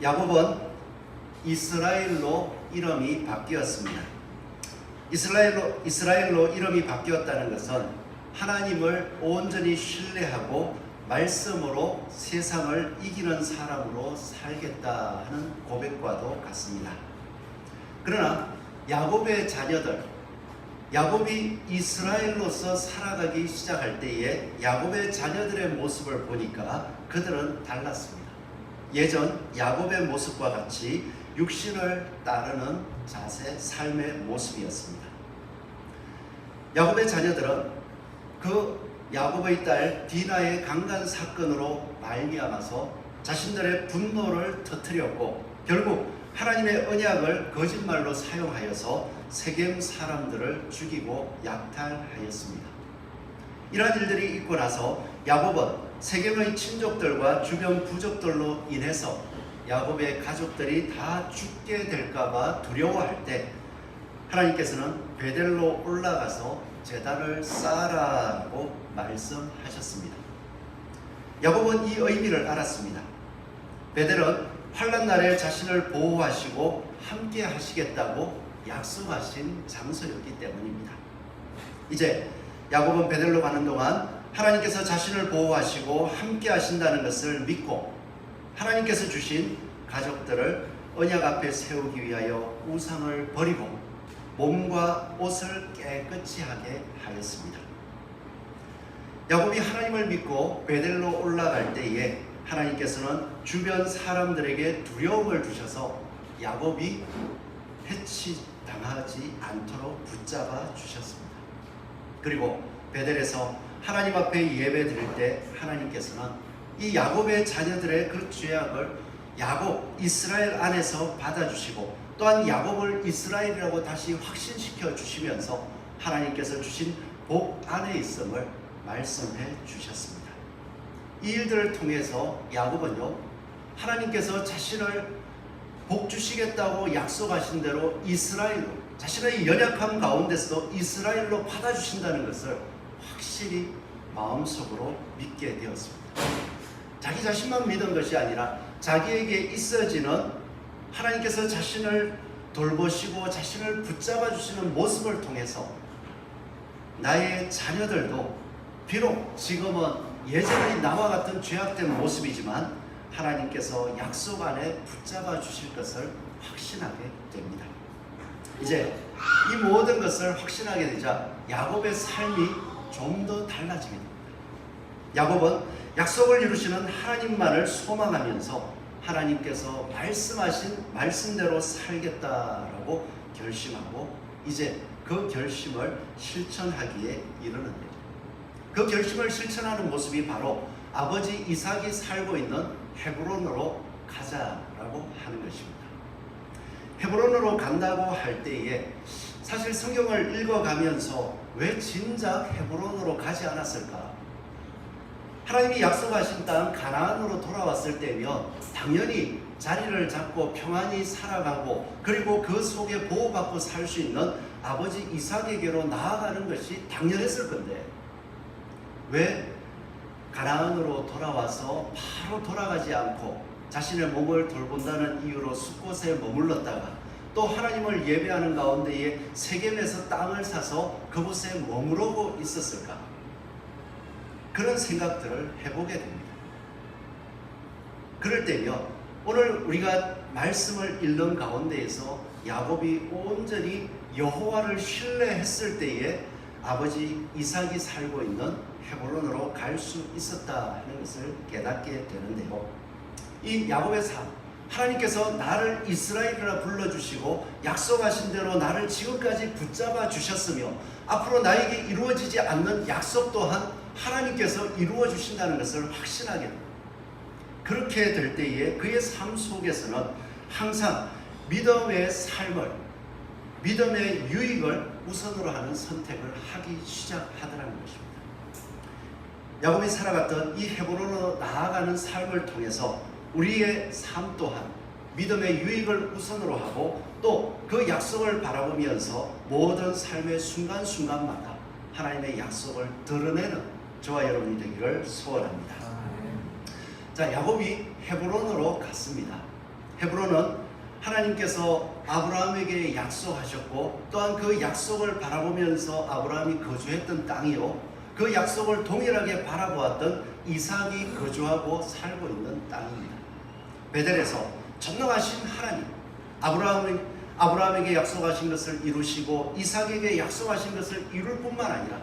야곱은 이스라엘로 이름이 바뀌었습니다. 이스라엘로 이름이 바뀌었다는 것은 하나님을 온전히 신뢰하고 말씀으로 세상을 이기는 사람으로 살겠다 하는 고백과도 같습니다. 그러나 야곱의 자녀들, 야곱이 이스라엘로서 살아가기 시작할 때에 야곱의 자녀들의 모습을 보니까 그들은 달랐습니다. 예전 야곱의 모습과 같이 육신을 따르는 자세, 삶의 모습이었습니다. 야곱의 자녀들은 그 야곱의 딸 디나의 강간 사건으로 말미암아서 자신들의 분노를 터뜨렸고 결국 하나님의 언약을 거짓말로 사용하여서 세겜 사람들을 죽이고 약탈하였습니다. 이러한 일들이 있고 나서 야곱은 세겜의 친족들과 주변 부족들로 인해서 야곱의 가족들이 다 죽게 될까봐 두려워할 때 하나님께서는 베델로 올라가서 제단을 쌓아라고 말씀하셨습니다. 야곱은 이 의미를 알았습니다. 베델은 환난 날에 자신을 보호하시고 함께 하시겠다고 약속하신 장소였기 때문입니다. 이제 야곱은 베델로 가는 동안 하나님께서 자신을 보호하시고 함께 하신다는 것을 믿고 하나님께서 주신 가족들을 언약 앞에 세우기 위하여 우상을 버리고 몸과 옷을 깨끗이 하게 하였습니다. 야곱이 하나님을 믿고 베델로 올라갈 때에 하나님께서는 주변 사람들에게 두려움을 주셔서 야곱이 해치당하지 않도록 붙잡아 주셨습니다. 그리고 베델에서 하나님 앞에 예배 드릴 때 하나님께서는 이 야곱의 자녀들의 그 죄악을 야곱, 이스라엘 안에서 받아주시고 또한 야곱을 이스라엘이라고 다시 확신시켜 주시면서 하나님께서 주신 복 안에 있음을 말씀해 주셨습니다. 이 일들을 통해서 야곱은요, 하나님께서 자신을 복 주시겠다고 약속하신 대로 이스라엘로, 자신의 연약함 가운데서도 이스라엘로 받아주신다는 것을 확실히 마음속으로 믿게 되었습니다. 자기 자신만 믿은 것이 아니라 자기에게 있어지는 하나님께서 자신을 돌보시고 자신을 붙잡아 주시는 모습을 통해서 나의 자녀들도 비록 지금은 예전의 나와 같은 죄악된 모습이지만 하나님께서 약속 안에 붙잡아 주실 것을 확신하게 됩니다. 이제 이 모든 것을 확신하게 되자 야곱의 삶이 좀 더 달라지게 됩니다. 야곱은 약속을 이루시는 하나님만을 소망하면서 하나님께서 말씀하신 말씀대로 살겠다라고 결심하고 이제 그 결심을 실천하기에 이르는데 그 결심을 실천하는 모습이 바로 아버지 이삭이 살고 있는 헤브론으로 가자라고 하는 것입니다. 헤브론으로 간다고 할 때에 사실 성경을 읽어가면서 왜 진작 헤브론으로 가지 않았을까? 하나님이 약속하신 땅 가나안으로 돌아왔을 때면 당연히 자리를 잡고 평안히 살아가고 그리고 그 속에 보호받고 살 수 있는 아버지 이삭에게로 나아가는 것이 당연했을 건데 왜 가나안으로 돌아와서 바로 돌아가지 않고 자신의 몸을 돌본다는 이유로 숫곳에 머물렀다가 또 하나님을 예배하는 가운데에 세겜에서 땅을 사서 그곳에 머무르고 있었을까? 그런 생각들을 해보게 됩니다. 그럴 때면 오늘 우리가 말씀을 읽는 가운데에서 야곱이 온전히 여호와를 신뢰했을 때에 아버지 이삭이 살고 있는 헤브론으로 갈 수 있었다 하는 것을 깨닫게 되는데요. 이 야곱의 삶, 하나님께서 나를 이스라엘이라 불러주시고 약속하신 대로 나를 지금까지 붙잡아 주셨으며 앞으로 나에게 이루어지지 않는 약속 또한 하나님께서 이루어 주신다는 것을 확신하게 됩니다. 그렇게 될 때에 그의 삶 속에서는 항상 믿음의 삶을, 믿음의 유익을 우선으로 하는 선택을 하기 시작하더라는 것입니다. 야곱이 살아갔던 이 헤브론으로 나아가는 삶을 통해서 우리의 삶 또한 믿음의 유익을 우선으로 하고 또 그 약속을 바라보면서 모든 삶의 순간순간마다 하나님의 약속을 드러내는 저와 여러분이 되기를 소원합니다. 자, 야곱이 헤브론으로 갔습니다. 헤브론은 하나님께서 아브라함에게 약속하셨고 또한 그 약속을 바라보면서 아브라함이 거주했던 땅이요, 그 약속을 동일하게 바라보았던 이삭이 거주하고 살고 있는 땅입니다. 베델에서 전능하신 하나님, 아브라함에게 약속하신 것을 이루시고 이삭에게 약속하신 것을 이룰 뿐만 아니라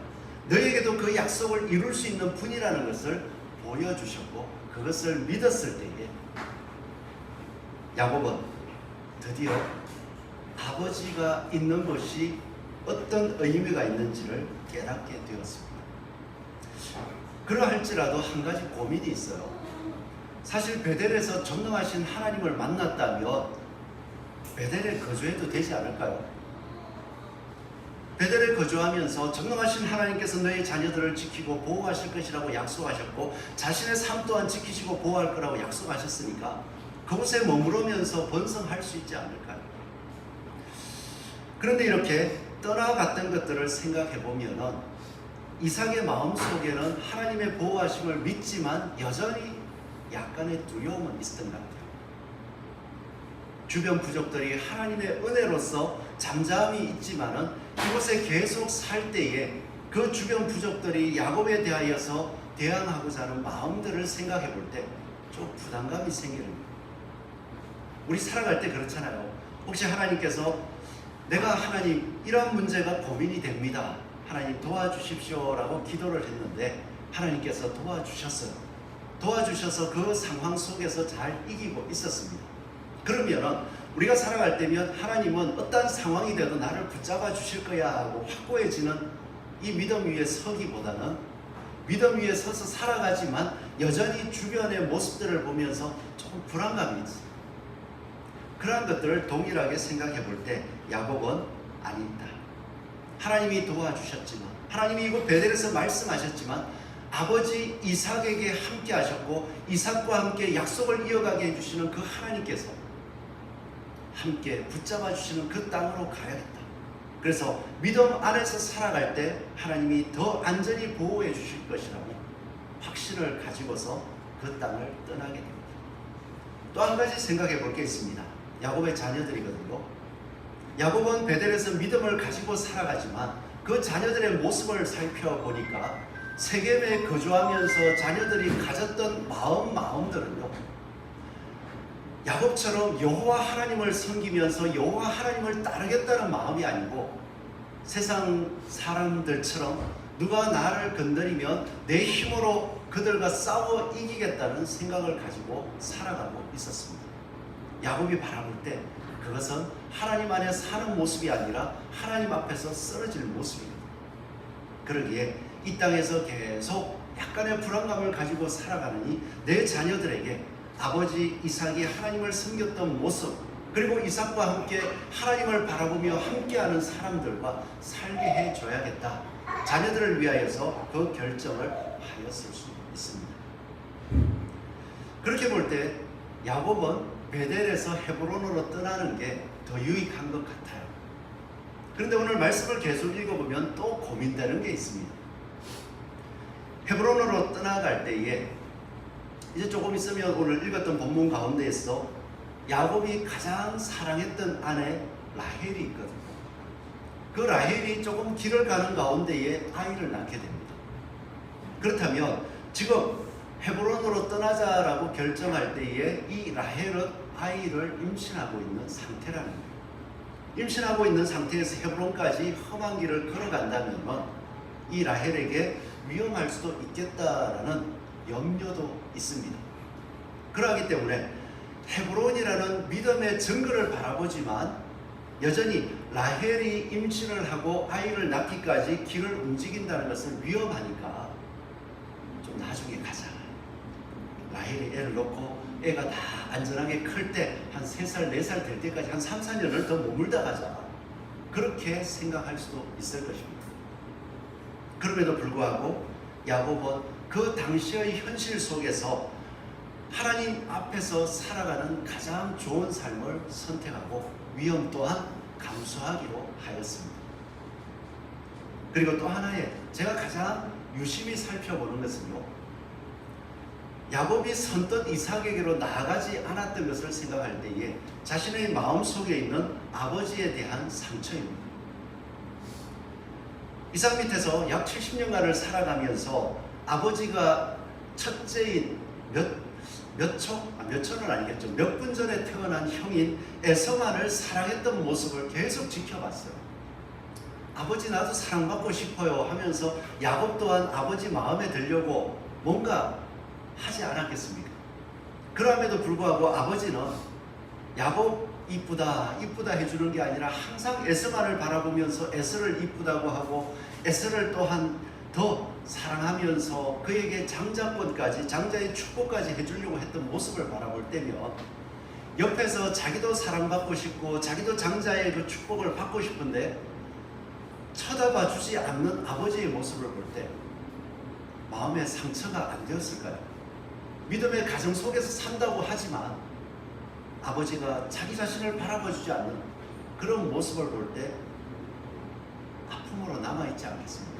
너에게도 그 약속을 이룰 수 있는 분이라는 것을 보여주셨고, 그것을 믿었을 때에 야곱은 드디어 아버지가 있는 것이 어떤 의미가 있는지를 깨닫게 되었습니다. 그러할지라도 한 가지 고민이 있어요. 사실 베델에서 전능하신 하나님을 만났다면 베델에 거주해도 되지 않을까요? 베델에 거주하면서 전능하신 하나님께서 너희 자녀들을 지키고 보호하실 것이라고 약속하셨고 자신의 삶 또한 지키시고 보호할 거라고 약속하셨으니까 그곳에 머무르면서 번성할 수 있지 않을까요? 그런데 이렇게 떠나갔던 것들을 생각해 보면은 이삭의 마음속에는 하나님의 보호하심을 믿지만 여전히 약간의 두려움은 있었던 것 같아요. 주변 부족들이 하나님의 은혜로서 잠잠히 있지만은 이곳에 계속 살 때에 그 주변 부족들이 야곱에 대하여서 대항하고자 하는 마음들을 생각해 볼 때 좀 부담감이 생기는 거예요. 우리 살아갈 때 그렇잖아요. 혹시 하나님께서 내가 하나님 이러한 문제가 고민이 됩니다, 하나님 도와주십시오 라고 기도를 했는데 하나님께서 도와주셔서 그 상황 속에서 잘 이기고 있었습니다. 그러면은 우리가 살아갈 때면 하나님은 어떤 상황이 돼도 나를 붙잡아 주실 거야 하고 확고해지는 이 믿음 위에 서기보다는 믿음 위에 서서 살아가지만 여전히 주변의 모습들을 보면서 조금 불안감이 있어요. 그러한 것들을 동일하게 생각해 볼 때 야곱은 아니다, 하나님이 도와주셨지만, 하나님이 이곳 베델에서 말씀하셨지만 아버지 이삭에게 함께 하셨고 이삭과 함께 약속을 이어가게 해주시는 그 하나님께서 함께 붙잡아 주시는 그 땅으로 가야겠다. 그래서 믿음 안에서 살아갈 때 하나님이 더 안전히 보호해 주실 것이라고 확신을 가지고서 그 땅을 떠나게 됩니다. 또 한 가지 생각해 볼 게 있습니다. 야곱의 자녀들이거든요. 야곱은 베델에서 믿음을 가지고 살아가지만 그 자녀들의 모습을 살펴보니까 세겜에 거주하면서 자녀들이 가졌던 마음들은요, 야곱처럼 여호와 하나님을 섬기면서 여호와 하나님을 따르겠다는 마음이 아니고 세상 사람들처럼 누가 나를 건드리면 내 힘으로 그들과 싸워 이기겠다는 생각을 가지고 살아가고 있었습니다. 야곱이 바라볼 때 그것은 하나님 안에 사는 모습이 아니라 하나님 앞에서 쓰러질 모습입니다. 그러기에 이 땅에서 계속 약간의 불안감을 가지고 살아가느니 내 자녀들에게 아버지 이삭이 하나님을 섬겼던 모습, 그리고 이삭과 함께 하나님을 바라보며 함께하는 사람들과 살게 해줘야겠다, 자녀들을 위하여서 그 결정을 하였을 수 있습니다. 그렇게 볼 때 야곱은 베델에서 헤브론으로 떠나는 게 더 유익한 것 같아요. 그런데 오늘 말씀을 계속 읽어보면 또 고민되는 게 있습니다. 헤브론으로 떠나갈 때에 이제 조금 있으면 오늘 읽었던 본문 가운데에서 야곱이 가장 사랑했던 아내 라헬이 있거든요. 그 라헬이 조금 길을 가는 가운데에 아이를 낳게 됩니다. 그렇다면 지금 헤브론으로 떠나자라고 결정할 때에 이 라헬은 아이를 임신하고 있는 상태라는 거예요. 임신하고 있는 상태에서 헤브론까지 험한 길을 걸어간다면 이 라헬에게 위험할 수도 있겠다라는 염려도 있습니다. 그러기 때문에 헤브론이라는 믿음의 증거를 바라보지만 여전히 라헬이 임신을 하고 아이를 낳기까지 길을 움직인다는 것은 위험하니까 좀 나중에 가자, 라헬이 애를 놓고 애가 다 안전하게 클 때 한 3살, 4살 될 때까지 한 3, 4년을 더 머물다 가자, 그렇게 생각할 수도 있을 것입니다. 그럼에도 불구하고 야곱은 그 당시의 현실 속에서 하나님 앞에서 살아가는 가장 좋은 삶을 선택하고 위험 또한 감수하기로 하였습니다. 그리고 또 하나의 제가 가장 유심히 살펴보는 것은요, 야곱이 선뜻 이삭에게로 나아가지 않았던 것을 생각할 때에 자신의 마음속에 있는 아버지에 대한 상처입니다. 이삭 밑에서 약 70년간을 살아가면서 아버지가 첫째인 몇 초는 아니겠죠. 몇 분 전에 태어난 형인 에서만을 사랑했던 모습을 계속 지켜봤어요. 아버지 나도 사랑받고 싶어요 하면서 야곱 또한 아버지 마음에 들려고 뭔가 하지 않았겠습니까? 그럼에도 불구하고 아버지는 야곱 이쁘다 이쁘다 해주는 게 아니라 항상 에서만을 바라보면서 에서를 이쁘다고 하고 에서를 또한 더 사랑하면서 그에게 장자권까지 장자의 축복까지 해주려고 했던 모습을 바라볼 때면 옆에서 자기도 사랑받고 싶고 자기도 장자의 그 축복을 받고 싶은데 쳐다봐 주지 않는 아버지의 모습을 볼 때 마음에 상처가 안 되었을까요? 믿음의 가정 속에서 산다고 하지만 아버지가 자기 자신을 바라봐 주지 않는 그런 모습을 볼 때 아픔으로 남아있지 않겠습니까?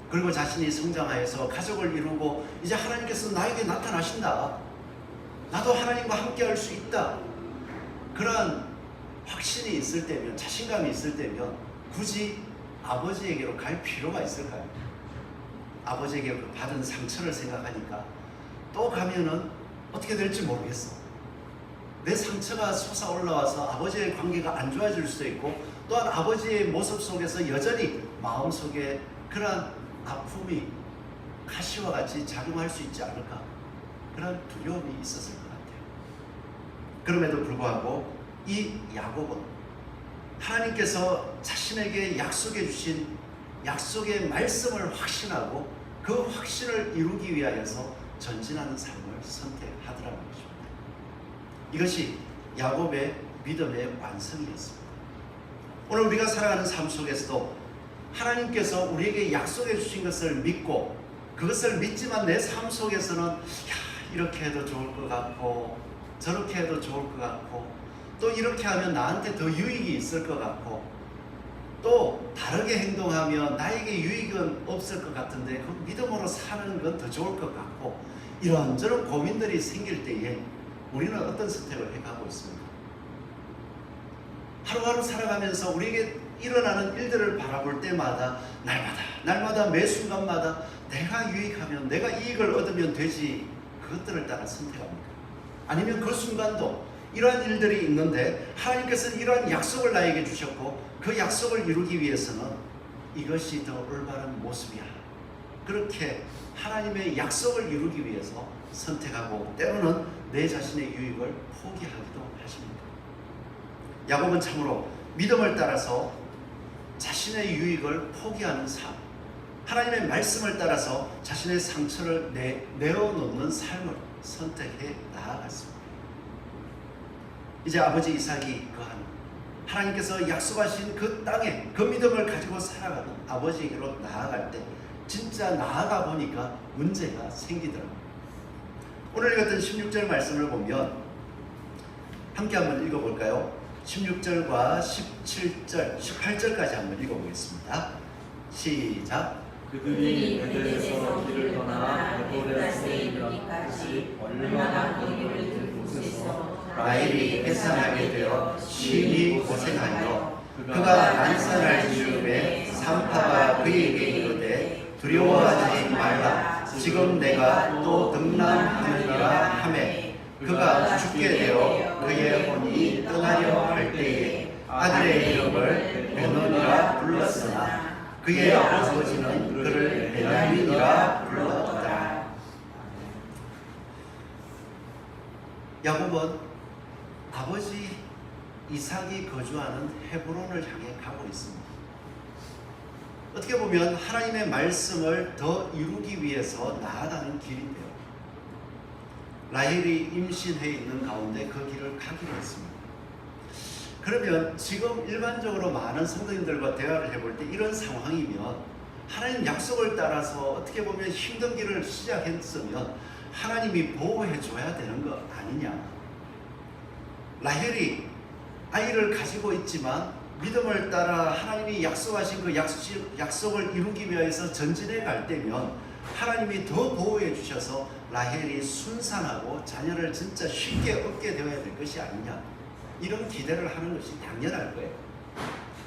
그리고 자신이 성장하여서 가족을 이루고 이제 하나님께서 나에게 나타나신다. 나도 하나님과 함께 할 수 있다. 그러한 확신이 있을 때면, 자신감이 있을 때면 굳이 아버지에게로 갈 필요가 있을까요? 아버지에게 받은 상처를 생각하니까 또 가면은 어떻게 될지 모르겠어. 내 상처가 솟아올라와서 아버지의 관계가 안 좋아질 수도 있고 또한 아버지의 모습 속에서 여전히 마음속에 그러한 아픔이 가시와 같이 작용할 수 있지 않을까? 그런 두려움이 있었을 것 같아요. 그럼에도 불구하고 이 야곱은 하나님께서 자신에게 약속해 주신 약속의 말씀을 확신하고 그 확신을 이루기 위하여서 전진하는 삶을 선택하더라는 것입니다. 이것이 야곱의 믿음의 완성이었습니다. 오늘 우리가 살아가는 삶 속에서도 하나님께서 우리에게 약속해 주신 것을 믿고 그것을 믿지만 내 삶 속에서는 이렇게 해도 좋을 것 같고 저렇게 해도 좋을 것 같고 또 이렇게 하면 나한테 더 유익이 있을 것 같고 또 다르게 행동하면 나에게 유익은 없을 것 같은데 그 믿음으로 사는 건 더 좋을 것 같고 이런저런 고민들이 생길 때에 우리는 어떤 선택을 해가고 있습니까? 하루하루 살아가면서 우리에게 일어나는 일들을 바라볼 때마다 날마다 매 순간마다 내가 유익하면 내가 이익을 얻으면 되지 그것들을 따라 선택합니까? 아니면 그 순간도 이러한 일들이 있는데 하나님께서는 이러한 약속을 나에게 주셨고 그 약속을 이루기 위해서는 이것이 더 올바른 모습이야. 그렇게 하나님의 약속을 이루기 위해서 선택하고 때로는 내 자신의 유익을 포기하기도 하십니다. 야곱은 참으로 믿음을 따라서 자신의 유익을 포기하는 삶, 하나님의 말씀을 따라서 자신의 상처를 내어놓는 삶을 선택해 나아갔습니다. 이제 아버지 이삭이 거한 하나님께서 약속하신 그 땅에 그 믿음을 가지고 살아가는 아버지에게로 나아갈 때 진짜 나아가 보니까 문제가 생기더라고요. 오늘 읽었던 16절 말씀을 보면 함께 한번 읽어볼까요? 16절과 17절, 18절까지 한번 읽어보겠습니다. 시작. 그들이 베델에서 길을 떠나 에볼에서 이르기까지 얼마나 거리를 들 곳에서 라헬이 해산하게 되어 심히 고생하여 그가 난산할 즈음에 산파가 그에게 이르되 두려워하지 말라. 지금 내가 또 등남하느니라 하매 그가 죽게 되어 그의 혼이 떠나려 할 때에 아들의 이름을 베노니라 불렀으나 그의 아버지는 그를 베냐민이라 불렀다. 야곱은 아버지 이삭이 거주하는 헤브론을 향해 가고 있습니다. 어떻게 보면 하나님의 말씀을 더 이루기 위해서 나아가는 길인데요. 라헬이 임신해 있는 가운데 그 길을 가기로 했습니다. 그러면 지금 일반적으로 많은 성도님들과 대화를 해볼 때 이런 상황이면 하나님 약속을 따라서 어떻게 보면 힘든 길을 시작했으면 하나님이 보호해 줘야 되는 거 아니냐. 라헬이 아이를 가지고 있지만 믿음을 따라 하나님이 약속하신 그 약속을 이루기 위해서 전진해 갈 때면 하나님이 더 보호해 주셔서 라헬이 순산하고 자녀를 진짜 쉽게 얻게 되어야 될 것이 아니냐, 이런 기대를 하는 것이 당연할 거예요.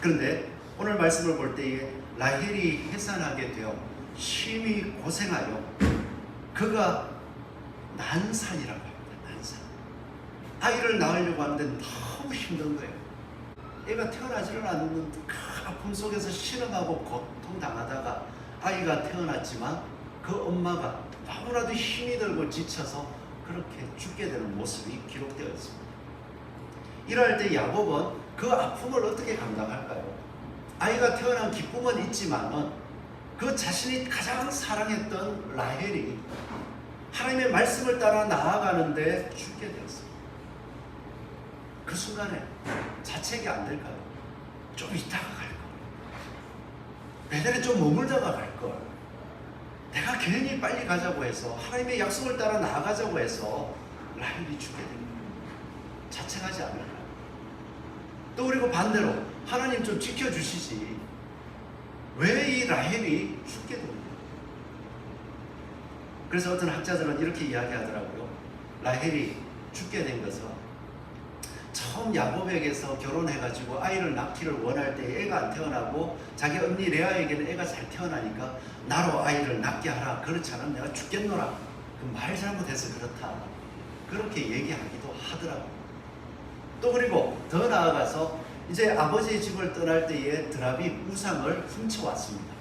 그런데 오늘 말씀을 볼 때에 라헬이 해산하게 되어 심히 고생하여 그가 난산이라고 합니다. 난산. 아이를 낳으려고 하는데 너무 힘든 거예요. 애가 태어나지를 않는 큰 아픔 속에서 신음하고 고통당하다가 아이가 태어났지만 그 엄마가 너무나도 힘이 들고 지쳐서 그렇게 죽게 되는 모습이 기록되어 있습니다. 이럴 때 야곱은 그 아픔을 어떻게 감당할까요? 아이가 태어난 기쁨은 있지만은 그 자신이 가장 사랑했던 라헬이 하나님의 말씀을 따라 나아가는데 죽게 되었습니다. 그 순간에 자책이 안 될까요? 좀 이따가 갈 걸. 베델에 좀 머물다가 갈 걸. 내가 괜히 빨리 가자고 해서 하나님의 약속을 따라 나아가자고 해서 라헬이 죽게 됩니다. 자책하지 않을까요? 또 그리고 반대로 하나님 좀 지켜주시지, 왜 이 라헬이 죽게 됩니까? 그래서 어떤 학자들은 이렇게 이야기하더라고요. 라헬이 죽게 된 것은 처음 야곱에게서 결혼해가지고 아이를 낳기를 원할 때 애가 안 태어나고 자기 언니 레아에게는 애가 잘 태어나니까 나로 아이를 낳게 하라, 그렇지 않으면 내가 죽겠노라, 그 말 잘못해서 그렇다, 그렇게 얘기하기도 하더라고요. 또 그리고 더 나아가서 이제 아버지의 집을 떠날 때에 드랍이 우상을 훔쳐왔습니다.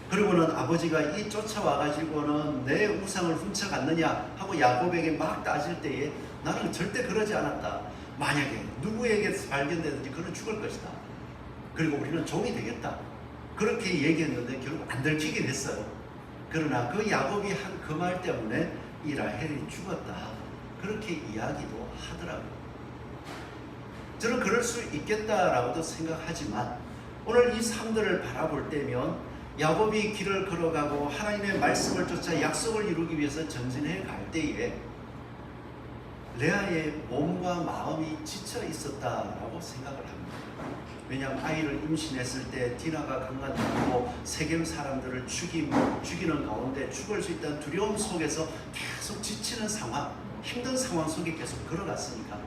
그리고는 아버지가 이 쫓아와가지고는 내 우상을 훔쳐갔느냐 하고 야곱에게 막 따질 때에 나는 절대 그러지 않았다. 만약에 누구에게서 발견되든지 그는 죽을 것이다. 그리고 우리는 종이 되겠다. 그렇게 얘기했는데 결국 안 들키긴 했어요. 그러나 그 야곱이 한 그 말 때문에 이 라헬이 죽었다, 그렇게 이야기도 하더라고요. 저는 그럴 수 있겠다라고도 생각하지만 오늘 이 삶들을 바라볼 때면 야곱이 길을 걸어가고 하나님의 말씀을 쫓아 약속을 이루기 위해서 전진해 갈 때에 레아의 몸과 마음이 지쳐 있었다라고 생각을 합니다. 왜냐하면 아이를 임신했을 때 디나가 강간당하고 세겜 사람들을 죽이는 가운데 죽을 수 있다는 두려움 속에서 계속 지치는 상황, 힘든 상황 속에 계속 걸어갔으니까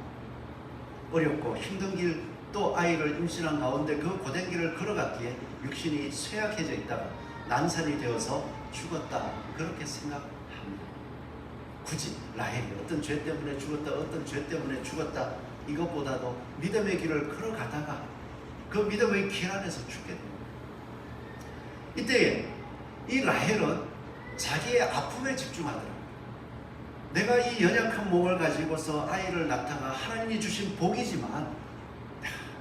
어렵고 힘든 길, 또 아이를 임신한 가운데 그 고된 길을 걸어갔기에 육신이 쇠약해져 있다가 난산이 되어서 죽었다, 그렇게 생각합니다. 굳이 라헬이 어떤 죄 때문에 죽었다, 어떤 죄 때문에 죽었다, 이것보다도 믿음의 길을 걸어가다가 그 믿음의 길 안에서 죽게 됩니다. 이때에 이 라헬은 자기의 아픔에 집중하더라고요. 내가 이 연약한 몸을 가지고서 아이를 낳다가 하나님이 주신 복이지만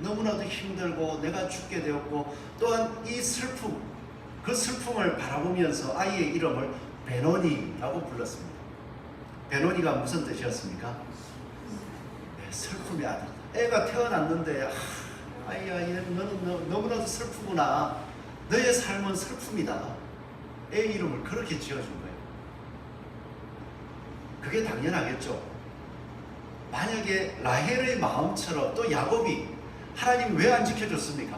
너무나도 힘들고 내가 죽게 되었고, 또한 이 슬픔, 그 슬픔을 바라보면서 아이의 이름을 베노니라고 불렀습니다. 베노니가 무슨 뜻이었습니까? 네, 슬픔의 아들. 애가 태어났는데 아이야, 너는 너무나도 슬프구나, 너의 삶은 슬픔이다, 애 이름을 그렇게 지어준 거예요. 그게 당연하겠죠. 만약에 라헬의 마음처럼 또 야곱이 하나님 왜 안 지켜줬습니까?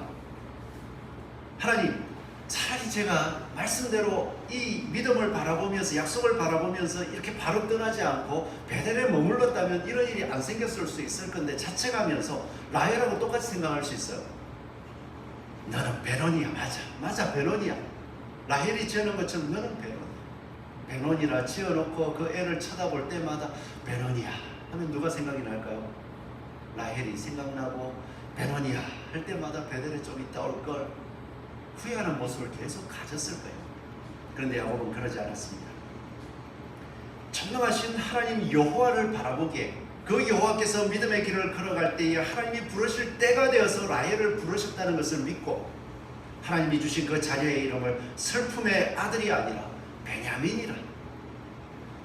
하나님, 차라리 제가 말씀대로 이 믿음을 바라보면서 약속을 바라보면서 이렇게 바로 떠나지 않고 베델에 머물렀다면 이런 일이 안 생겼을 수 있을 건데, 자책하면서 라헬하고 똑같이 생각할 수 있어요. 너는 베노니야. 맞아 베노니야. 라헬이 지어놓은 것처럼 너는 베노니라 지어놓고 그 애를 쳐다볼 때마다 베노니야 하면 누가 생각이 날까요? 라헬이 생각나고 베노니야 할 때마다 베델에 좀 있다 올걸 후회하는 모습을 계속 가졌을 거예요. 그런데 야곱은 그러지 않았습니다. 전능하신 하나님 여호와를 바라보기에 그 여호와께서 믿음의 길을 걸어갈 때에 하나님이 부르실 때가 되어서 라헬을 부르셨다는 것을 믿고 하나님이 주신 그 자녀의 이름을 슬픔의 아들이 아니라 베냐민이라,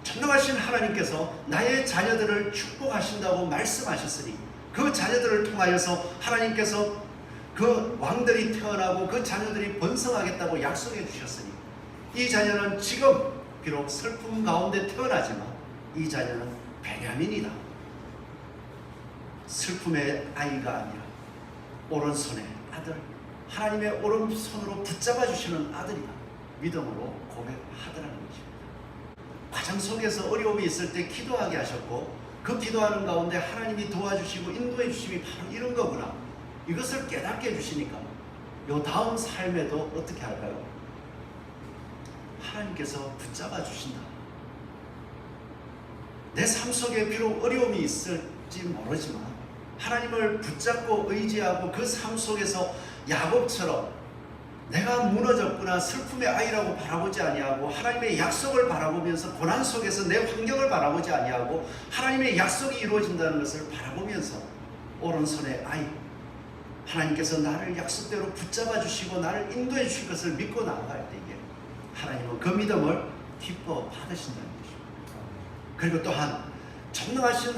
전능하신 하나님께서 나의 자녀들을 축복하신다고 말씀하셨으니 그 자녀들을 통하여서 하나님께서 그 왕들이 태어나고 그 자녀들이 번성하겠다고 약속해 주셨으니 이 자녀는 지금 비록 슬픔 가운데 태어나지만 이 자녀는 베냐민이다. 슬픔의 아이가 아니라 오른손의 아들, 하나님의 오른손으로 붙잡아 주시는 아들이다, 믿음으로 고백하더라는 것입니다. 과정 속에서 어려움이 있을 때 기도하게 하셨고, 그 기도하는 가운데 하나님이 도와주시고 인도해 주심이 바로 이런 거구나, 이것을 깨닫게 해주시니까 요 다음 삶에도 어떻게 할까요? 하나님께서 붙잡아 주신다. 내 삶 속에 비록 어려움이 있을지 모르지만 하나님을 붙잡고 의지하고 그 삶 속에서 야곱처럼 내가 무너졌구나, 슬픔의 아이라고 바라보지 아니하고 하나님의 약속을 바라보면서 고난 속에서 내 환경을 바라보지 아니하고 하나님의 약속이 이루어진다는 것을 바라보면서 오른손의 아이, 하나님께서 나를 약속대로 붙잡아 주시고 나를 인도해 주실 것을 믿고 나아갈 때에 하나님은 그 믿음을 기뻐 받으신다는 것입니다. 그리고 또한 전능하신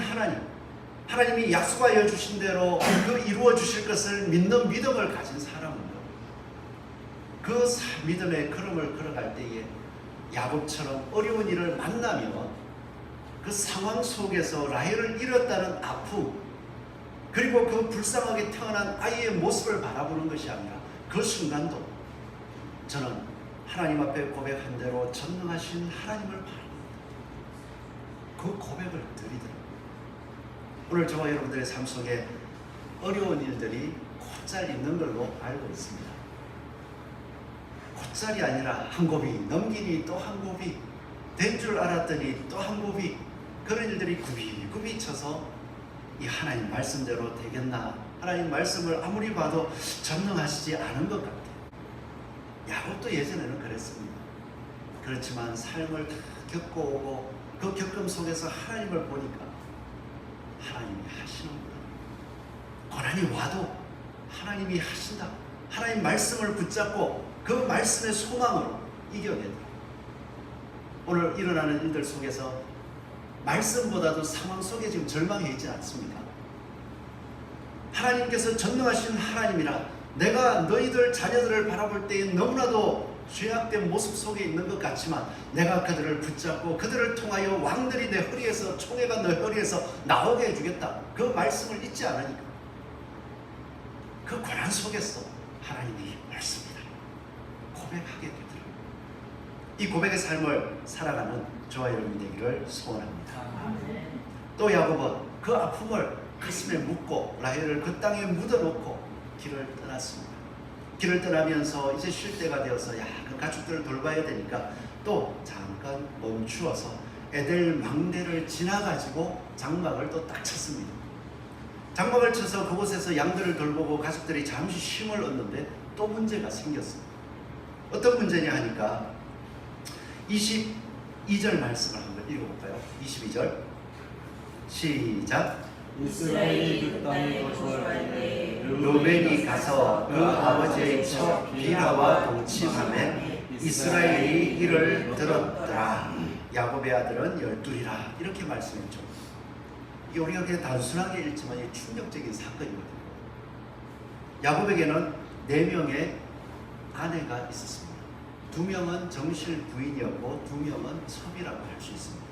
하나님이 약속하여 주신 대로 그 이루어 주실 것을 믿는 믿음을 가진 사람은요, 그 믿음의 걸음을 걸어갈 때에 야곱처럼 어려운 일을 만나며 그 상황 속에서 라헬을 잃었다는 아픔, 그리고 그 불쌍하게 태어난 아이의 모습을 바라보는 것이 아니라 그 순간도 저는 하나님 앞에 고백한 대로 전능하신 하나님을 바랍니다. 그 고백을 드리더라고요. 오늘 저와 여러분들의 삶 속에 어려운 일들이 곧잘 있는 걸로 알고 있습니다. 곧잘이 아니라 한 곱이 넘기니 또 한 곱이 된 줄 알았더니 또 한 곱이, 그런 일들이 굽이굽이 쳐서 이 하나님 말씀대로 되겠나, 하나님 말씀을 아무리 봐도 전능하시지 않은 것 같아요. 야곱도 예전에는 그랬습니다. 그렇지만 삶을 다 겪어오고 그 겪음 속에서 하나님을 보니까 하나님이 하시는구나, 고난이 와도 하나님이 하신다, 하나님 말씀을 붙잡고 그 말씀의 소망으로 이겨내다. 오늘 일어나는 일들 속에서 말씀보다도 상황 속에 지금 절망해 있지 않습니까? 하나님께서 전능하신 하나님이라 내가 너희들 자녀들을 바라볼 때에 너무나도 죄악된 모습 속에 있는 것 같지만 내가 그들을 붙잡고 그들을 통하여 왕들이 내 허리에서, 총애가 내 허리에서 나오게 해주겠다, 그 말씀을 잊지 않으니까 그 고난 속에서 하나님이 말씀이다 고백하게 되더라고요. 이 고백의 삶을 살아가는 저와 여러분이 되기를 소원합니다. 또 야곱은 그 아픔을 가슴에 묻고 라헬을 그 땅에 묻어놓고 길을 떠났습니다. 길을 떠나면서 이제 쉴 때가 되어서 그 가축들을 돌봐야 되니까 또 잠깐 멈추어서 에델 망대를 지나가지고 장막을 또 딱 쳤습니다. 장막을 쳐서 그곳에서 양들을 돌보고 가축들이 잠시 쉼을 얻는데 또 문제가 생겼습니다. 어떤 문제냐 하니까 22절 말씀을 한번 읽어볼까요? 22절 시작. 이스라엘이 그 땅에 거주할 때 르벤이 가서 그 아버지의 첫 비라와 동침하매 이스라엘이 이를 들었더라. 야곱의 아들은 12이라. 이렇게 말씀했죠. 이게 우리가 그냥 단순하게 읽지만 충격적인 사건이거든요. 야곱에게는 4명의 아내가 있었습니다. 2명은 정실 부인이었고 2명은 첩이라고 할 수 있습니다.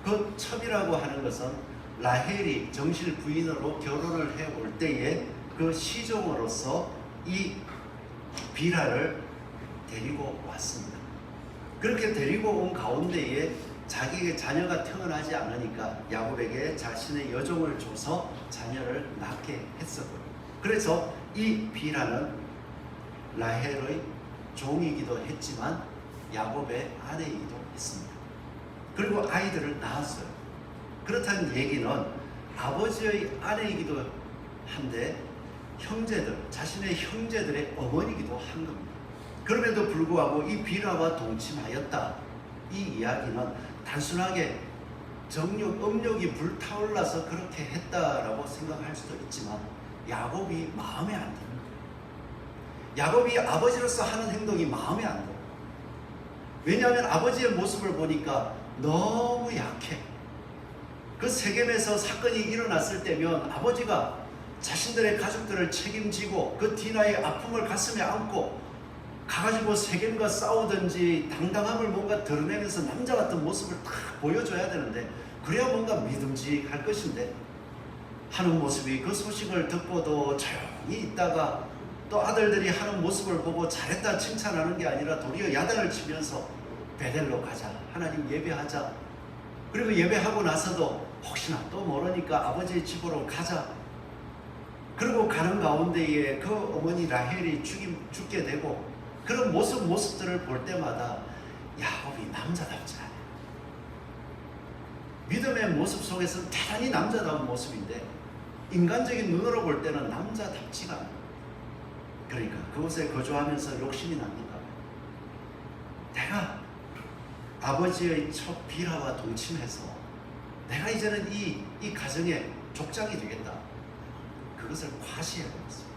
그 첩이라고 하는 것은 라헬이 정실 부인으로 결혼을 해올 때에 그 시종으로서 이 비라를 데리고 왔습니다. 그렇게 데리고 온 가운데에 자기의 자녀가 태어나지 않으니까 야곱에게 자신의 여종을 줘서 자녀를 낳게 했었고요. 그래서 이 비라는 라헬의 종이기도 했지만 야곱의 아내이기도 했습니다. 그리고 아이들을 낳았어요. 그렇다는 얘기는 아버지의 아내이기도 한데 형제들, 자신의 형제들의 어머니이기도 한 겁니다. 그럼에도 불구하고 이 비라와 동침하였다, 이 이야기는 단순하게 정욕, 음욕이 불타올라서 그렇게 했다라고 생각할 수도 있지만 야곱이 마음에 안 드는 거예요. 야곱이 아버지로서 하는 행동이 마음에 안 들어요. 왜냐하면 아버지의 모습을 보니까 너무 약해. 그 세겜에서 사건이 일어났을 때면 아버지가 자신들의 가족들을 책임지고 그 디나의 아픔을 가슴에 안고 가가지고 세겜과 싸우든지 당당함을 뭔가 드러내면서 남자 같은 모습을 딱 보여줘야 되는데, 그래야 뭔가 믿음직할 것인데 하는 모습이, 그 소식을 듣고도 조용히 있다가 또 아들들이 하는 모습을 보고 잘했다 칭찬하는 게 아니라 도리어 야단을 치면서 베델로 가자. 하나님 예배하자. 그리고 예배하고 나서도 혹시나 또 모르니까 아버지의 집으로 가자. 그리고 가는 가운데에 그 어머니 라헬이 죽게 되고 그런 모습들을 볼 때마다 야곱이 남자답지 않아요. 믿음의 모습 속에서는 대단히 남자다운 모습인데 인간적인 눈으로 볼 때는 남자답지가 않아요. 그러니까 그곳에 거주하면서 욕심이 납니까? 내가 아버지의 첫 비라와 동침해서 내가 이제는 이 가정의 족장이 되겠다. 그것을 과시해버렸습니다.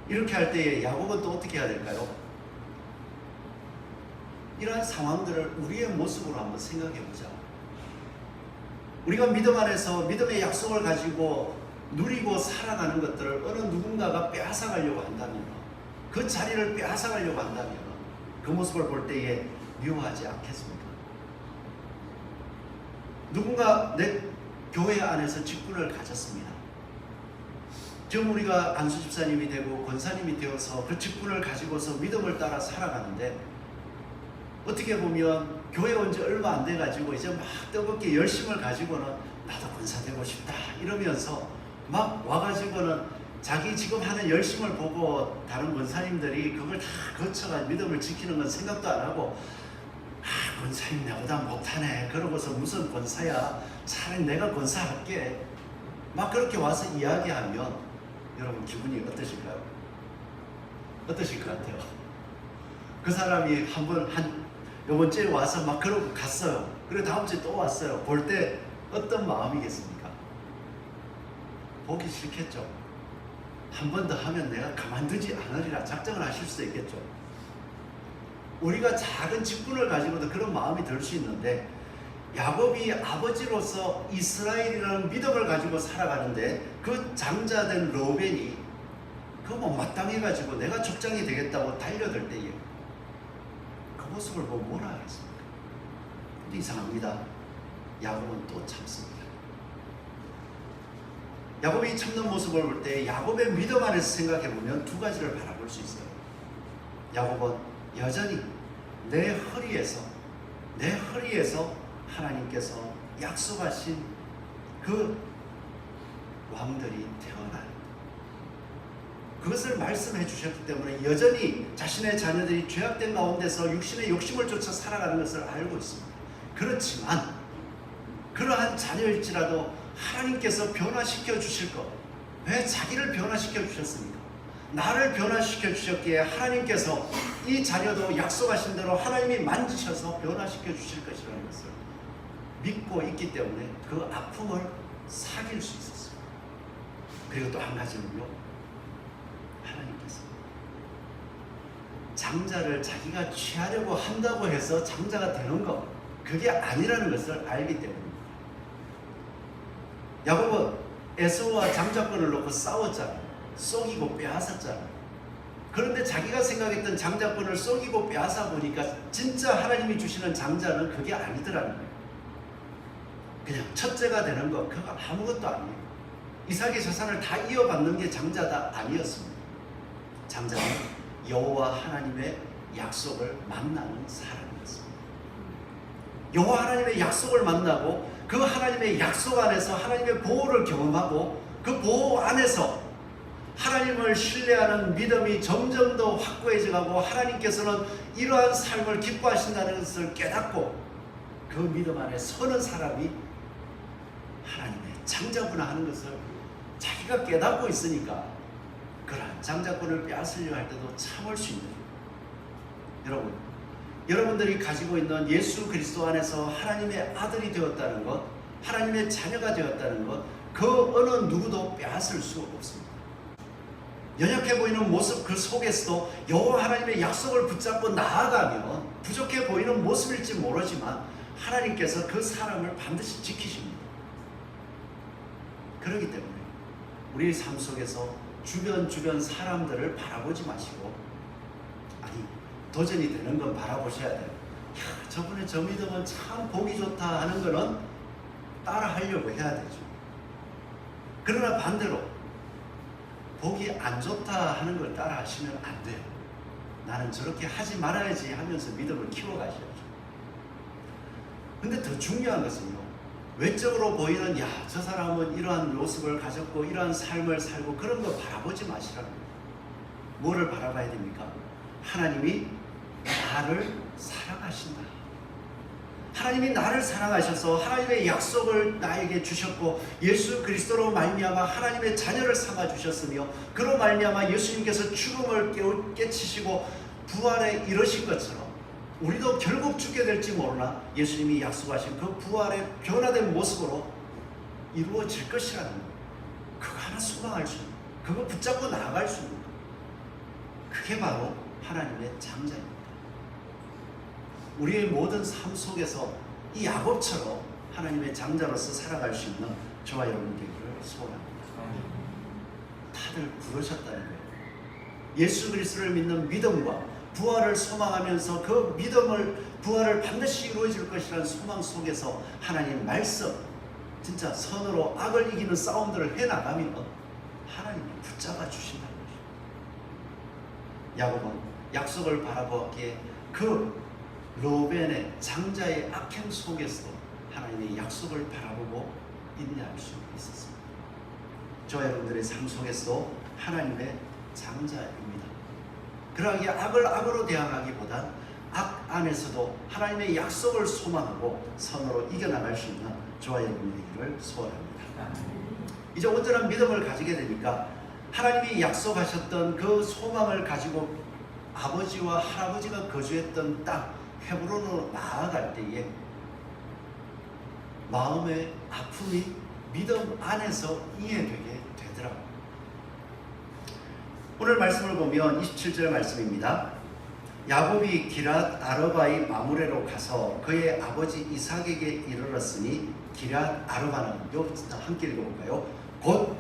이렇게 할 때에 야곱은 또 어떻게 해야 될까요? 이러한 상황들을 우리의 모습으로 한번 생각해보자. 우리가 믿음 안에서 믿음의 약속을 가지고 누리고 살아가는 것들을 어느 누군가가 빼앗아가려고 한다면, 그 자리를 빼앗아가려고 한다면 그 모습을 볼 때에 미워하지 않겠습니까? 누군가 내 교회 안에서 직분을 가졌습니다. 지금 우리가 안수 집사님이 되고 권사님이 되어서 그 직분을 가지고서 믿음을 따라 살아가는데, 어떻게 보면 교회 온 지 얼마 안 돼가지고 이제 막 뜨겁게 열심을 가지고는 나도 권사 되고 싶다 이러면서 막 와가지고는 자기 지금 하는 열심을 보고 다른 권사님들이 그걸 다 거쳐가 믿음을 지키는 건 생각도 안 하고, 권사님 나보다 못하네, 그러고서 무슨 권사야, 차라리 내가 권사할게, 막 그렇게 와서 이야기하면 여러분 기분이 어떠실까요? 어떠실 것 같아요? 그 사람이 요번 주에 와서 막 그러고 갔어요. 그리고 다음 주에 또 왔어요. 볼 때 어떤 마음이겠습니까? 보기 싫겠죠. 한 번 더 하면 내가 가만두지 않으리라 작정을 하실 수 있겠죠. 우리가 작은 직분을 가지고도 그런 마음이 들 수 있는데, 야곱이 아버지로서 이스라엘이라는 믿음을 가지고 살아가는데 그 장자된 르벤이 그거 못마땅해가지고 내가 족장이 되겠다고 달려들 때에 그 모습을 보고 뭐라 하겠습니까? 근데 이상합니다. 야곱은 또 참습니다. 야곱이 참는 모습을 볼 때 야곱의 믿음 안에서 생각해보면 두 가지를 바라볼 수 있어요. 야곱은 여전히 내 허리에서 하나님께서 약속하신 그 왕들이 태어나요. 그것을 말씀해 주셨기 때문에 여전히 자신의 자녀들이 죄악된 가운데서 육신의 욕심을 쫓아 살아가는 것을 알고 있습니다. 그렇지만 그러한 자녀일지라도 하나님께서 변화시켜 주실 것, 왜 자기를 변화시켜 주셨습니까? 나를 변화시켜 주셨기에 하나님께서 이 자녀도 약속하신 대로 하나님이 만지셔서 변화시켜 주실 것이라는 것을 믿고 있기 때문에 그 아픔을 사귈 수 있었어요. 그리고 또 한 가지는요, 하나님께서 장자를 자기가 취하려고 한다고 해서 장자가 되는 것, 그게 아니라는 것을 알기 때문입니다. 야곱은 에서와 장자권을 놓고 싸웠잖아요. 속이고 빼앗았잖아요. 그런데 자기가 생각했던 장자권을 속이고 빼앗아 보니까 진짜 하나님이 주시는 장자는 그게 아니더라는 거예요. 그냥 첫째가 되는 것, 그거 아무것도 아니에요. 이삭의 재산을 다 이어받는 게 장자다 아니었습니다. 장자는 여호와 하나님의 약속을 만나는 사람이었습니다. 여호와 하나님의 약속을 만나고 그 하나님의 약속 안에서 하나님의 보호를 경험하고 그 보호 안에서 하나님을 신뢰하는 믿음이 점점 더 확고해져가고 하나님께서는 이러한 삶을 기뻐하신다는 것을 깨닫고 그 믿음 안에 서는 사람이 하나님의 장자구나 하는 것을 자기가 깨닫고 있으니까 그러한 장자권을 빼앗으려 할 때도 참을 수 있는, 여러분들이 가지고 있는 예수 그리스도 안에서 하나님의 아들이 되었다는 것, 하나님의 자녀가 되었다는 것, 그 어느 누구도 빼앗을 수 없습니다. 연약해 보이는 모습 그 속에서도 여호와 하나님의 약속을 붙잡고 나아가면 부족해 보이는 모습일지 모르지만 하나님께서 그 사람을 반드시 지키십니다. 그렇기 때문에 우리 삶 속에서 주변 사람들을 바라보지 마시고, 아니 도전이 되는 건 바라보셔야 돼요. 야, 저번에 저 믿음은 참 보기 좋다 하는 거는 따라 하려고 해야 되죠. 그러나 반대로 보기 안 좋다 하는 걸 따라 하시면 안 돼요. 나는 저렇게 하지 말아야지 하면서 믿음을 키워가셔야죠. 근데 더 중요한 것은요, 외적으로 보이는 저 사람은 이러한 모습을 가졌고 이러한 삶을 살고 그런 거 바라보지 마시라는 거예요. 뭐를 바라봐야 됩니까? 하나님이 나를 사랑하신다. 하나님이 나를 사랑하셔서 하나님의 약속을 나에게 주셨고 예수 그리스도로 말미암아 하나님의 자녀를 삼아 주셨으며 그로 말미암아 예수님께서 죽음을 깨치시고 부활에 이르신 것처럼 우리도 결국 죽게 될지 모르나 예수님이 약속하신 그 부활의 변화된 모습으로 이루어질 것이라는 것. 그거 하나 소망할 수 있는, 그거 붙잡고 나아갈 수 있는 것. 그게 바로 하나님의 장자입니다. 우리의 모든 삶 속에서 이 야곱처럼 하나님의 장자로서 살아갈 수 있는 저와 여러분 되기를 소원합니다. 다들 부르셨다는 거예요. 예수 그리스도를 믿는 믿음과 부활을 소망하면서 그 믿음을 부활을 반드시 이루어질 것이라는 소망 속에서 하나님 말씀, 진짜 선으로 악을 이기는 싸움들을 해나가면 하나님이 붙잡아 주신다는 것입니다. 야곱은 약속을 바라보기에 그 로벤의 장자의 악행 속에서 하나님의 약속을 바라보고 인내할 수 있었습니다. 저와 여러분들의 삶 속에서 하나님의 장자입니다. 그러기에 악을 악으로 대항하기보단 악 안에서도 하나님의 약속을 소망하고 선으로 이겨나갈 수 있는 저와 여러분이 되기를 소원합니다. 이제 온전한 믿음을 가지게 되니까 하나님이 약속하셨던 그 소망을 가지고 아버지와 할아버지가 거주했던 땅 헤브론으로 나아갈 때에 마음의 아픔이 믿음 안에서 이해되게 되더라고요. 오늘 말씀을 보면 27절 말씀입니다. 야곱이 기랏 아르바의 마므레로 가서 그의 아버지 이삭에게 이르렀으니 기랏 아르바는 함께 읽어볼까요? 곧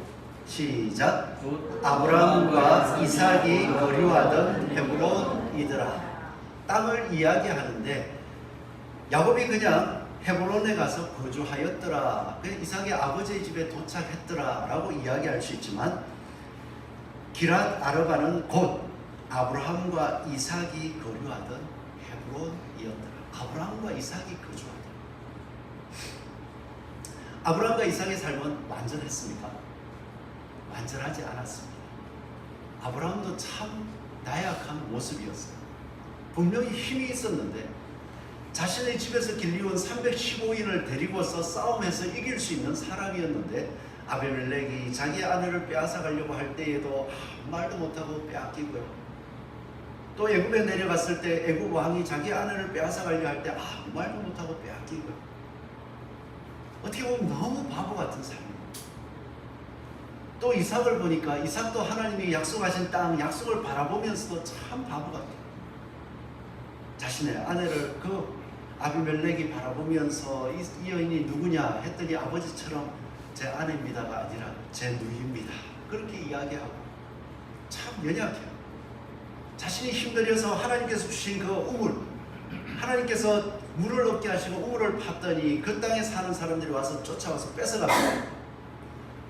시작 아브라함과 이삭이 거류하던 헤브론이더라. 땅을 이야기하는데 야곱이 그냥 헤브론에 가서 거주하였더라, 이삭의 아버지의 집에 도착했더라 라고 이야기할 수 있지만 기랏 아르바는 곧 아브라함과 이삭이 거류하던 헤브론이었더라. 아브라함과 이삭이 거주하던. 아브라함과 이삭의 삶은 완전했습니까? 완전하지 않았습니다. 아브라함도 참 나약한 모습이었어요. 분명히 힘이 있었는데 자신의 집에서 길리온 315인을 데리고서 싸움해서 이길 수 있는 사람이었는데 아비멜렉이 자기 아내를 빼앗아가려고 할 때에도 말도 못하고 빼앗기고요. 또 애굽에 내려갔을 때 애굽 왕이 자기 아내를 빼앗아가려고 할 때 말도 못하고 빼앗기고요. 어떻게 보면 너무 바보 같은 삶입니다. 또 이삭을 보니까 이삭도 하나님이 약속하신 땅 약속을 바라보면서도 참 바보 같아요. 자신의 아내를 그 아비멜렉이 바라보면서 이 여인이 누구냐 했더니 아버지처럼 제 아내입니다가 아니라 제 누이입니다. 그렇게 이야기하고 참 연약해요. 자신이 힘들여서 하나님께서 주신 그 우물, 하나님께서 물을 얻게 하시고 우물을 팠더니 그 땅에 사는 사람들이 와서 쫓아와서 뺏어갑니다.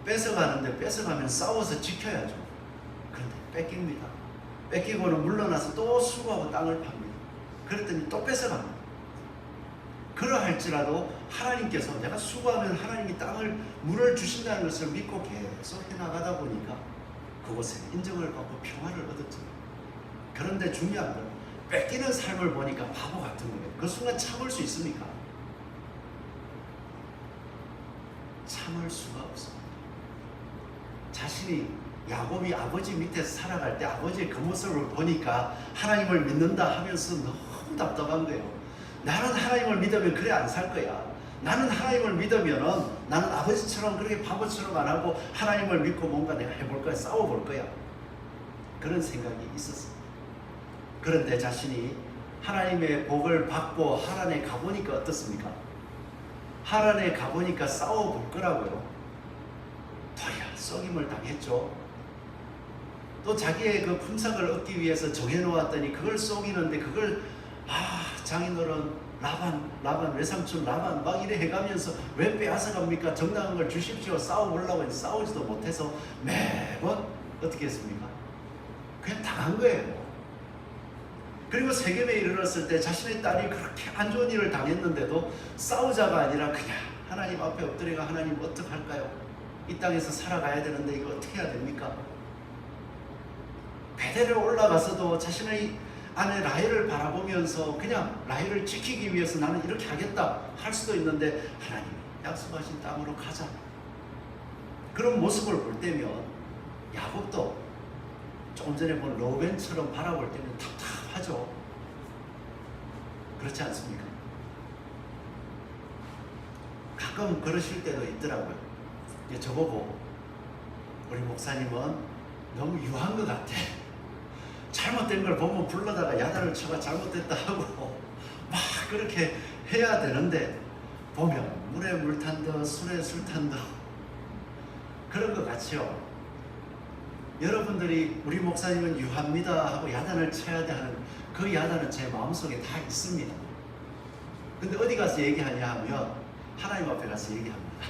뺏어가는데 뺏어가면 싸워서 지켜야죠. 그런데 뺏깁니다. 뺏기고는 물러나서 또 수고하고 땅을 팝니다. 그랬더니 또 뺏어갑니다. 그러할지라도 하나님께서 내가 수고하면 하나님이 물을 주신다는 것을 믿고 계속 해나가다 보니까 그곳에 인정을 받고 평화를 얻었죠. 그런데 중요한 건 뺏기는 삶을 보니까 바보 같은 거예요. 그 순간 참을 수 있습니까? 참을 수가 없습니다. 자신이 야곱이 아버지 밑에서 살아갈 때 아버지의 그 모습을 보니까 하나님을 믿는다 하면서 너무 답답한 거예요. 나는 하나님을 믿으면 그래 안 살 거야. 나는 하나님을 믿으면 나는 아버지처럼 그렇게 바보처럼 안 하고 하나님을 믿고 뭔가 내가 해볼 거야. 싸워볼 거야. 그런 생각이 있었습니다. 그런데 자신이 하나님의 복을 받고 하란에 가보니까 어떻습니까? 하란에 가보니까 싸워볼 거라고요. 도리어 썩임을 당했죠. 또 자기의 그 품삯을 얻기 위해서 정해놓았더니 그걸 쏘기는데 그걸 장인어른 라반 외삼촌 라반 막 이래 해가면서 왜 빼앗아갑니까? 정당한 걸 주십시오. 싸워보려고 했는데 싸우지도 못해서 매번 어떻게 했습니까? 그냥 당한 거예요. 그리고 세겜에 이르렀을 때 자신의 딸이 그렇게 안 좋은 일을 당했는데도 싸우자가 아니라 그냥 하나님 앞에 엎드려가 하나님 어떡할까요? 이 땅에서 살아가야 되는데 이거 어떻게 해야 됩니까? 베델에 올라가서도 자신의 아내 라헬을 바라보면서 그냥 라헬을 지키기 위해서 나는 이렇게 하겠다 할 수도 있는데 하나님 약속하신 땅으로 가자. 그런 모습을 볼 때면 야곱도 조금 전에 본 로벤처럼 바라볼 때는 답답하죠. 그렇지 않습니까? 가끔 그러실 때도 있더라고요. 저보고 우리 목사님은 너무 유한 것 같아. 잘못된 걸 보면 불러다가 야단을 쳐가 잘못됐다 하고 막 그렇게 해야 되는데 보면 물에 물 탄 듯 술에 술 탄 듯 그런 것 같죠. 여러분들이 우리 목사님은 유합니다 하고 야단을 쳐야 돼 하는 그 야단은 제 마음속에 다 있습니다. 근데 어디 가서 얘기하냐 하면 하나님 앞에 가서 얘기합니다.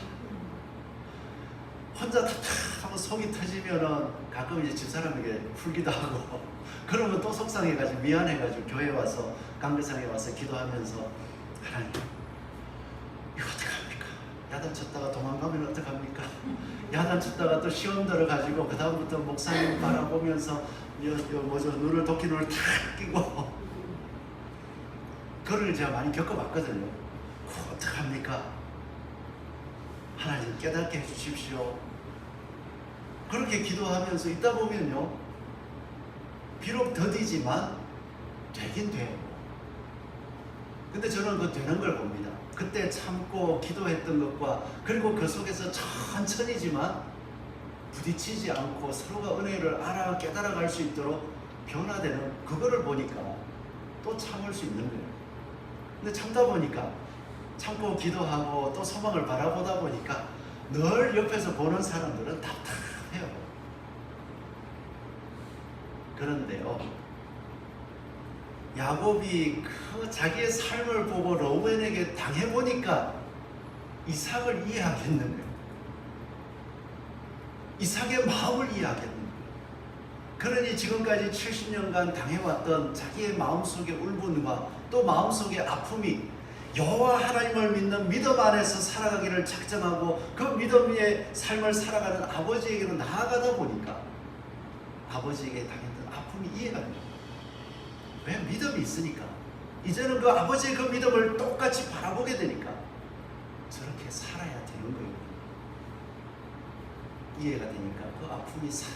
혼자 답답하고 속이 터지면은 가끔 이제 집사람에게 풀기도 하고 그러면 또 속상해가지고 미안해가지고 교회 와서 강대상에 와서 기도하면서 하나님 이거 어떡합니까? 야단 쳤다가 도망가면 어떡합니까? 야단 쳤다가 또 시험 들어가지고 그 다음부터 목사님 바라보면서 눈을 도끼 눈을 탁 끼고 그걸 제가 많이 겪어봤거든요. 그거 어떡합니까? 하나님 깨닫게 해주십시오. 그렇게 기도하면서 있다 보면요, 비록 더디지만 되긴 돼요. 근데 저는 그 되는 걸 봅니다. 그때 참고 기도했던 것과 그리고 그 속에서 천천히지만 부딪히지 않고 서로가 은혜를 알아 깨달아 갈 수 있도록 변화되는 그거를 보니까 또 참을 수 있는 거예요. 근데 참다 보니까 참고 기도하고 또 소망을 바라보다 보니까 늘 옆에서 보는 사람들은 답답해요. 그런데요, 야곱이 그 자기의 삶을 보고 러우벤에게 당해보니까 이삭을 이해하겠는 거예요. 이삭의 마음을 이해하겠는 거예요. 그러니 지금까지 70년간 당해왔던 자기의 마음속의 울분과 또 마음속의 아픔이 여호와 하나님을 믿는 믿음 안에서 살아가기를 작정하고 그 믿음의 삶을 살아가는 아버지에게로 나아가다 보니까 아버지에게 당했던 아픔이 이해가 됩니다. 왜? 믿음이 있으니까. 이제는 그 아버지의 그 믿음을 똑같이 바라보게 되니까 저렇게 살아야 되는 거예요. 이해가 되니까 그 아픔이 싹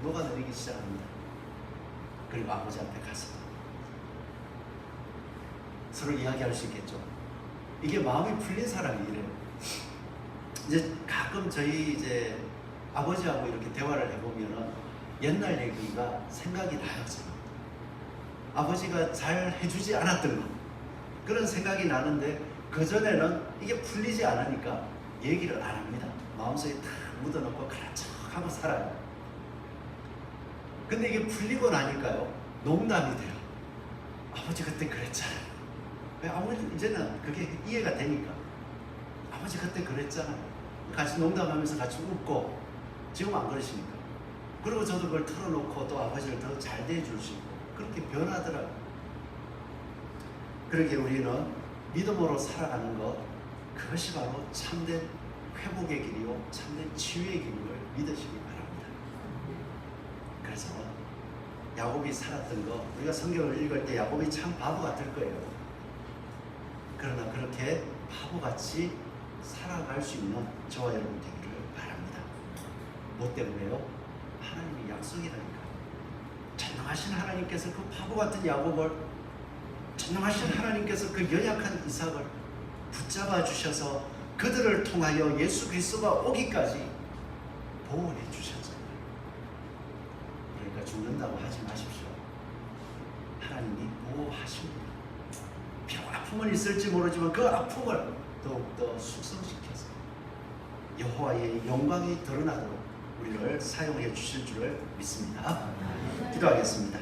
녹아내리기 시작합니다. 그리고 아버지 앞에 가서 서로 이야기할 수 있겠죠. 이게 마음이 풀린 사람이 이래요. 이제 가끔 저희 이제 아버지하고 이렇게 대화를 해보면은 옛날 얘기가 생각이 나요. 저는. 아버지가 잘 해주지 않았던 거 그런 생각이 나는데 그전에는 이게 풀리지 않으니까 얘기를 안 합니다. 마음속에 다 묻어놓고 그런 척하고 살아요. 근데 이게 풀리고 나니까요, 농담이 돼요. 아버지 그때 그랬잖아요. 왜? 아버지 이제는 그게 이해가 되니까 아버지 그때 그랬잖아요. 같이 농담하면서 같이 웃고. 지금 안 그러시니까. 그리고 저도 그걸 털어놓고 또 아버지를 더 잘 대해줄 수 있고 그렇게 변하더라고요. 그러게 우리는 믿음으로 살아가는 것, 그것이 바로 참된 회복의 길이요 참된 치유의 길인 걸 믿으시기 바랍니다. 그래서 야곱이 살았던 거, 우리가 성경을 읽을 때 야곱이 참 바보 같을 거예요. 그러나 그렇게 바보같이 살아갈 수 있는 저와 여러분 되기를 바랍니다. 뭐 때문에요? 하나님의 약속이라니까. 전능하신 하나님께서 그 바보 같은 야곱을, 전능하신 하나님께서 그 연약한 이삭을 붙잡아 주셔서 그들을 통하여 예수 그리스도가 오기까지 보호해 주셨잖아요. 그러니까 죽는다고 하지 마십시오. 하나님이 보호하십니다. 비록 아픔은 있을지 모르지만 그 아픔을 더욱더 숙성시켜서 여호와의 영광이 드러나도록 우리를 사용해 주실 줄을 믿습니다. 기도하겠습니다.